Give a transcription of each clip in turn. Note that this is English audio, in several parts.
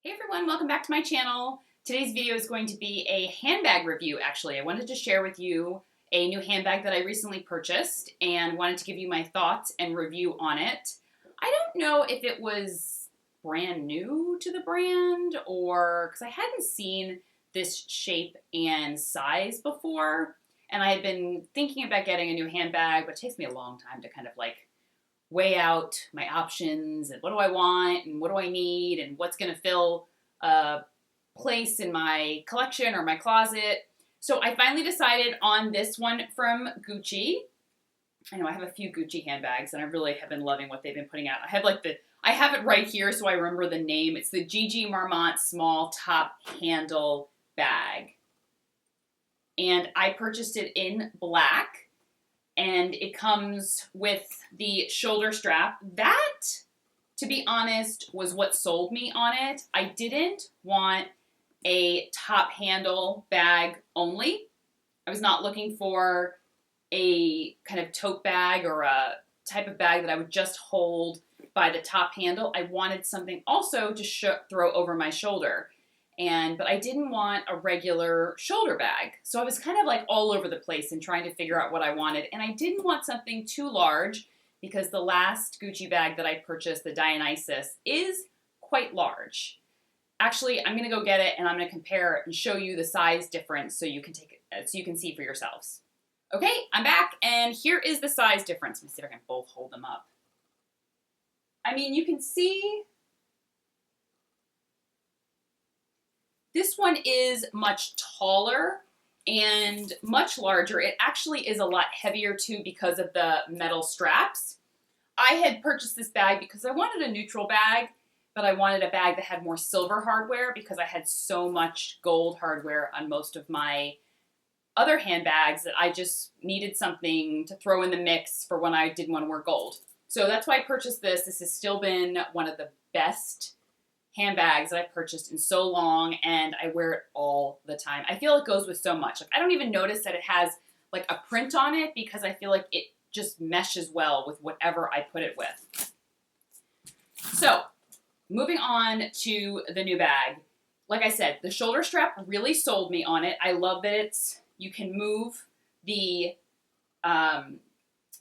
Hey everyone, welcome back to my channel. Today's video is going to be a handbag review, actually. I wanted to share with you a new handbag that I recently purchased and wanted to give you my thoughts and review on it. I don't know if it was brand new to the brand or because I hadn't seen this shape and size before, and I had been thinking about getting a new handbag, but it takes me a long time to kind of weigh out my options and what do I want and what do I need and what's going to fill a place in my collection or my closet. So I finally decided on this one from Gucci. I know I have a few Gucci handbags and I really have been loving what they've been putting out. I have it right here so I remember the name. It's the Gigi Marmont small top handle bag. And I purchased it in black. And it comes with the shoulder strap. That, to be honest, was what sold me on it. I didn't want a top handle bag only. I was not looking for a kind of tote bag or a type of bag that I would just hold by the top handle. I wanted something also to throw over my shoulder. But I didn't want a regular shoulder bag. So I was kind of all over the place and trying to figure out what I wanted. And I didn't want something too large because the last Gucci bag that I purchased, the Dionysus, is quite large. Actually, I'm going to go get it and I'm going to compare and show you the size difference so you can see for yourselves. Okay, I'm back and here is the size difference. Let me see if I can both hold them up. I mean, you can see this one is much taller and much larger. It actually is a lot heavier too because of the metal straps. I had purchased this bag because I wanted a neutral bag, but I wanted a bag that had more silver hardware because I had so much gold hardware on most of my other handbags that I just needed something to throw in the mix for when I didn't want to wear gold. So that's why I purchased this. This has still been one of the best handbags that I purchased in so long, and I wear it all the time. I feel it goes with so much. I don't even notice that it has a print on it because I feel like it just meshes well with whatever I put it with. So, moving on to the new bag. Like I said, the shoulder strap really sold me on it. I love that you can move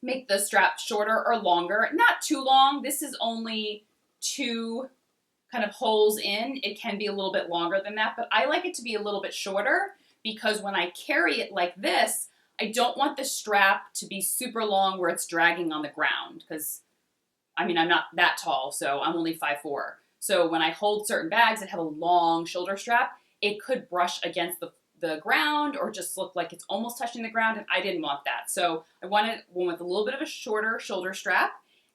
make the strap shorter or longer. Not too long. This is only 2 kind of holes in. It can be a little bit longer than that, but I like it to be a little bit shorter because when I carry it like this, I don't want the strap to be super long where it's dragging on the ground because, I mean, I'm not that tall, so I'm only 5'4". So when I hold certain bags that have a long shoulder strap, it could brush against the ground or just look like it's almost touching the ground, and I didn't want that. So I wanted one with a little bit of a shorter shoulder strap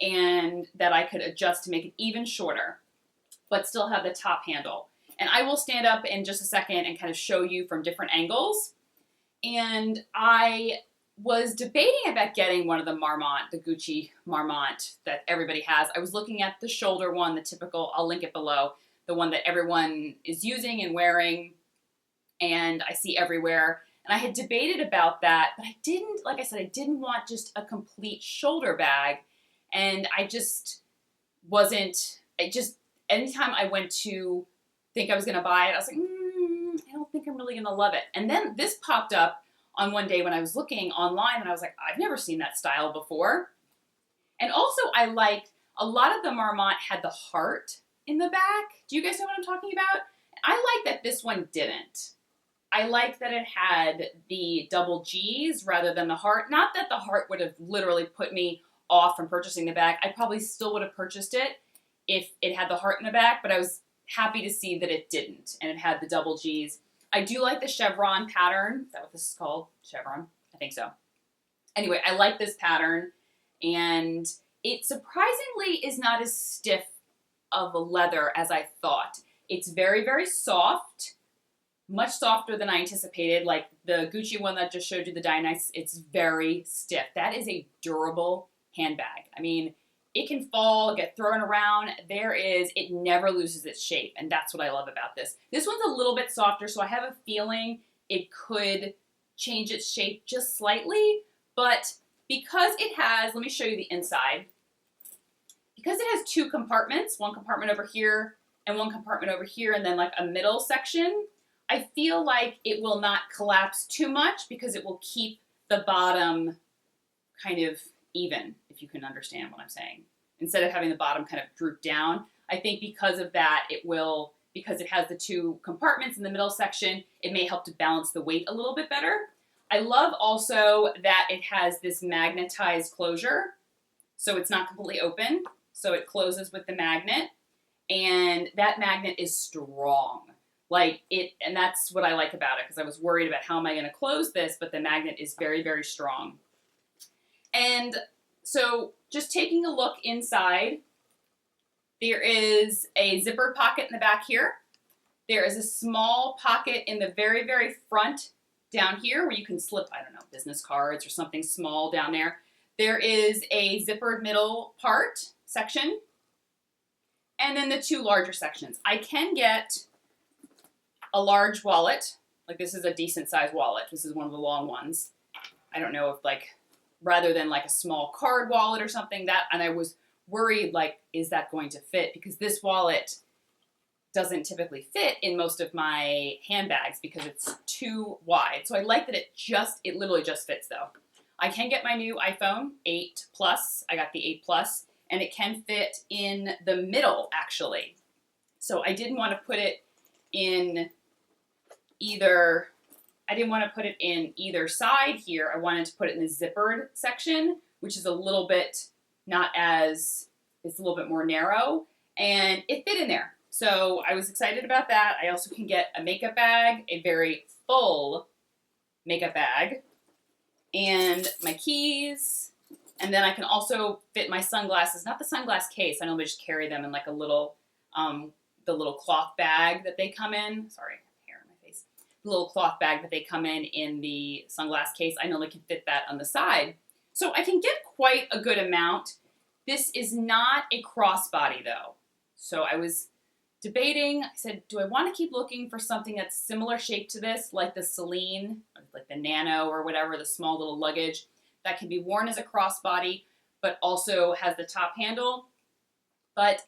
and that I could adjust to make it even shorter, but still have the top handle. And I will stand up in just a second and kind of show you from different angles. And I was debating about getting one of the Marmont, the Gucci Marmont that everybody has. I was looking at the shoulder one, the typical, I'll link it below, the one that everyone is using and wearing and I see everywhere. And I had debated about that, but I didn't, like I said, I didn't want just a complete shoulder bag. And I just wasn't, anytime I went to think I was going to buy it, I was like, I don't think I'm really going to love it. And then this popped up on one day when I was looking online, and I was like, I've never seen that style before. And also, I liked, a lot of the Marmont had the heart in the back. Do you guys know what I'm talking about? I like that this one didn't. I like that it had the double G's rather than the heart. Not that the heart would have literally put me off from purchasing the bag. I probably still would have purchased it if it had the heart in the back, but I was happy to see that it didn't, and it had the double G's. I do like the chevron pattern. Is that what this is called? Chevron? I think so. Anyway, I like this pattern, and it surprisingly is not as stiff of a leather as I thought. It's very, very soft, much softer than I anticipated. Like the Gucci one that I just showed you, the Dionysus, it's very stiff. That is a durable handbag. I mean, it can fall, get thrown around. It never loses its shape, and that's what I love about this. This one's a little bit softer, so I have a feeling it could change its shape just slightly, but because it has, let me show you the inside. Because it has 2 compartments, one compartment over here and one compartment over here, and then like a middle section, I feel like it will not collapse too much because it will keep the bottom kind of even, if you can understand what I'm saying. Instead of having the bottom kind of droop down, I think because of that, it will, because it has the two compartments in the middle section, it may help to balance the weight a little bit better. I love also that it has this magnetized closure, so it's not completely open, so it closes with the magnet, and that magnet is strong. Like it, and that's what I like about it, because I was worried about how am I going to close this, but the magnet is very, very strong. And so just taking a look inside, there is a zippered pocket in the back here. There is a small pocket in the very, very front down here where you can slip, I don't know, business cards or something small down there. There is a zippered middle part section, and then the two larger sections. I can get a large wallet. Like this is a decent sized wallet. This is one of the long ones. I don't know if like, rather than like a small card wallet or something that, and I was worried like, is that going to fit? Because this wallet doesn't typically fit in most of my handbags because it's too wide. So I like that it literally just fits though. I can get my new iPhone 8 Plus. I got the 8 Plus, and it can fit in the middle actually. So I didn't want to put it in either, I didn't want to put it in either side here. I wanted to put it in the zippered section, which is a little bit not as, it's a little bit more narrow, and it fit in there. So I was excited about that. I also can get a makeup bag, a very full makeup bag, and my keys, and then I can also fit my sunglasses, not the sunglass case. I normally just carry them in like a little, the little cloth bag that they come in. Sorry, hair in my face. The little cloth bag that they come in the sunglass case. I normally can fit that on the side. So I can get quite a good amount. This is not a crossbody though. So I was debating, I said, do I want to keep looking for something that's similar shape to this, like the Celine, like the Nano or whatever, the small little luggage that can be worn as a crossbody, but also has the top handle. But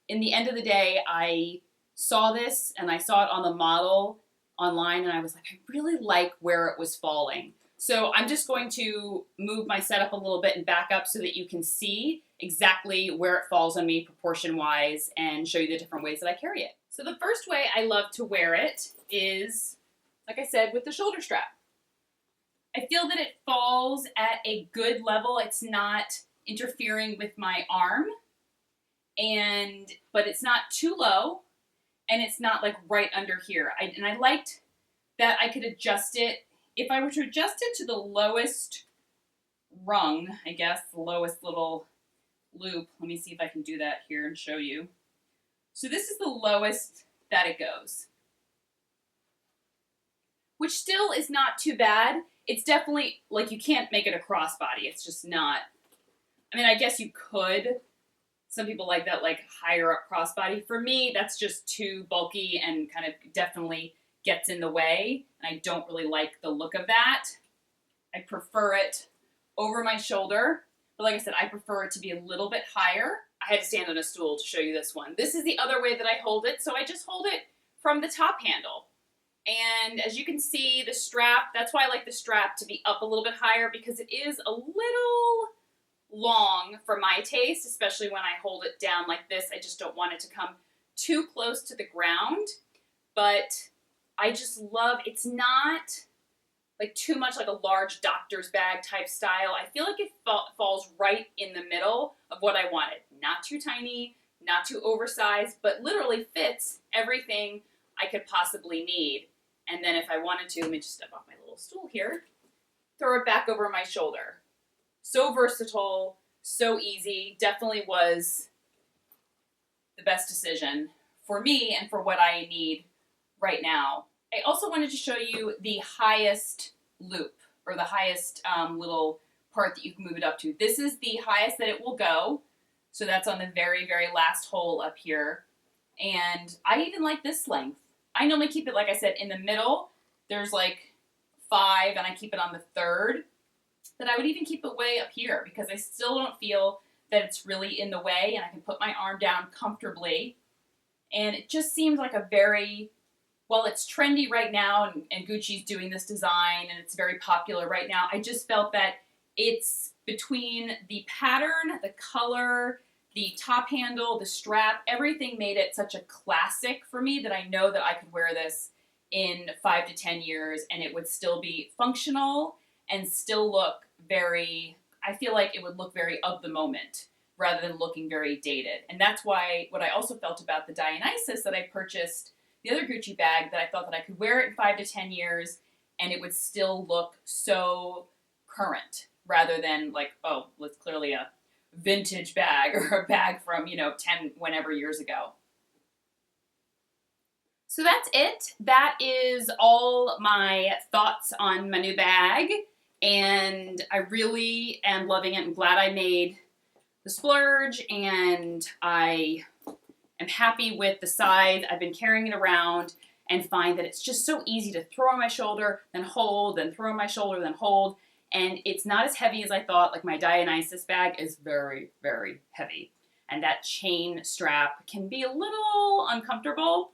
in the end of the day, I saw this and I saw it on the model online, and I was like, I really like where it was falling. So I'm just going to move my setup a little bit and back up so that you can see exactly where it falls on me proportion-wise and show you the different ways that I carry it. So the first way I love to wear it is, like I said, with the shoulder strap. I feel that it falls at a good level. It's not interfering with my arm, but it's not too low, and it's not like right under here. And I liked that I could adjust it. If I were to adjust it to the lowest rung, I guess, the lowest little loop, let me see if I can do that here and show you. So this is the lowest that it goes, which still is not too bad. It's definitely, like, you can't make it a crossbody. It's just not, I mean, I guess you could. Some people like that, like, higher up crossbody. For me, that's just too bulky and kind of definitely gets in the way. And I don't really like the look of that. I prefer it over my shoulder. But like I said, I prefer it to be a little bit higher. I had to stand on a stool to show you this one. This is the other way that I hold it. So I just hold it from the top handle. And as you can see, the strap, that's why I like the strap to be up a little bit higher, because it is a little long for my taste, especially when I hold it down like this. I just don't want it to come too close to the ground. But I just love, it's not like too much like a large doctor's bag type style. I feel like it falls right in the middle of what I wanted. Not too tiny, not too oversized, but literally fits everything I could possibly need. And then if I wanted to, let me just step off my little stool here, throw it back over my shoulder. So versatile, so easy, definitely was the best decision for me and for what I need right now. I also wanted to show you the highest loop, or the highest little part that you can move it up to. This is the highest that it will go. So that's on the very, very last hole up here. And I even like this length. I normally keep it, like I said, in the middle. There's like 5, and I keep it on the 3rd. But I would even keep it way up here, because I still don't feel that it's really in the way, and I can put my arm down comfortably. And it just seemed like a very, well, it's trendy right now, and Gucci's doing this design, and it's very popular right now. I just felt that it's between the pattern, the color, the top handle, the strap, everything made it such a classic for me that I know that I could wear this in 5 to 10 years and it would still be functional and still look very, I feel like it would look very of the moment rather than looking very dated. And that's why what I also felt about the Dionysus that I purchased, the other Gucci bag, that I thought that I could wear it in 5 to 10 years and it would still look so current rather than like, oh, it's clearly a vintage bag or a bag from, 10 whenever years ago. So that's it. That is all my thoughts on my new bag. And I really am loving it. I'm glad I made the splurge and I am happy with the size. I've been carrying it around and find that it's just so easy to throw on my shoulder, then hold, then throw on my shoulder, then hold. And it's not as heavy as I thought. Like my Dionysus bag is very, very heavy. And that chain strap can be a little uncomfortable.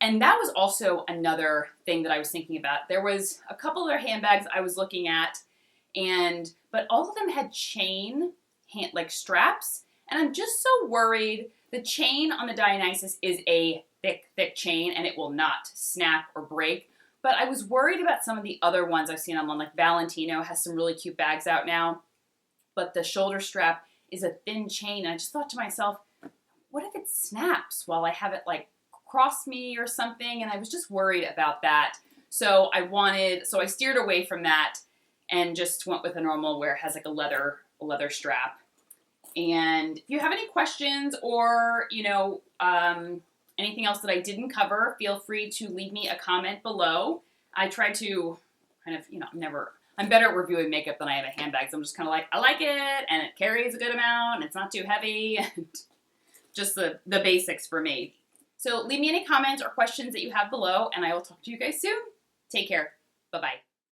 And that was also another thing that I was thinking about. There was a couple other handbags I was looking at, but all of them had chain, like straps. And I'm just so worried. The chain on the Dionysus is a thick, thick chain, and it will not snap or break. But I was worried about some of the other ones I've seen online, like Valentino has some really cute bags out now. But the shoulder strap is a thin chain. And I just thought to myself, what if it snaps while I have it like cross me or something? And I was just worried about that. So I steered away from that and just went with a normal where it has like a leather strap. And if you have any questions or, anything else that I didn't cover, feel free to leave me a comment below. I try to kind of, I'm better at reviewing makeup than I am at handbags. I'm just kind of like, I like it, and it carries a good amount, and it's not too heavy, and just the basics for me. So leave me any comments or questions that you have below, and I will talk to you guys soon. Take care. Bye-bye.